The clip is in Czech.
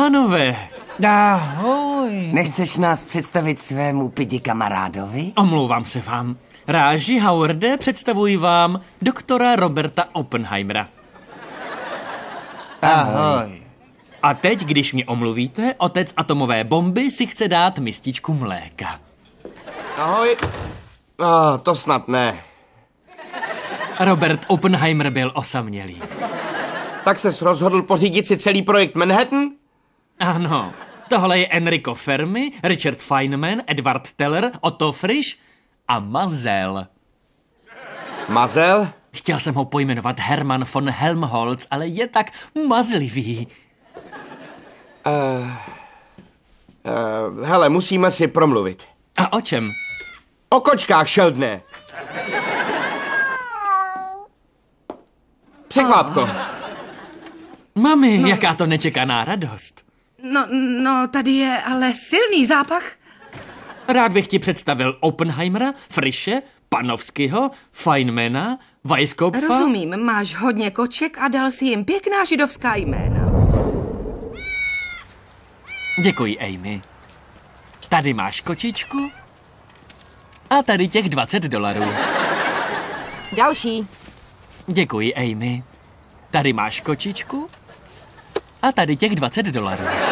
Pánové. Ahoj. Nechceš nás představit svému pidi kamarádovi? Omlouvám se vám. Ráži Howarde, představuji vám doktora Roberta Oppenheimera. Ahoj. A teď, když mě omluvíte, otec atomové bomby si chce dát mističku mléka. Ahoj. To snad ne. Robert Oppenheimer byl osamělý. Tak ses rozhodl pořídit si celý projekt Manhattan? Ano, tohle je Enrico Fermi, Richard Feynman, Edward Teller, Otto Frisch a Mazel. Mazel? Chtěl jsem ho pojmenovat Hermann von Helmholtz, ale je tak mazlivý. Hele, musíme si promluvit. A o čem? O kočkách, Sheldone. Překvápko. Mami, jaká to nečekaná radost. No, tady je ale silný zápach. Rád bych ti představil Oppenheimera, Frische, Panovského, Feynmana, Weisskopfa. Rozumím, máš hodně koček a dal si jim pěkná židovská jména. Děkuji, Amy. Tady máš kočičku a tady těch $20. Další. Děkuji, Amy. Tady máš kočičku a tady těch $20.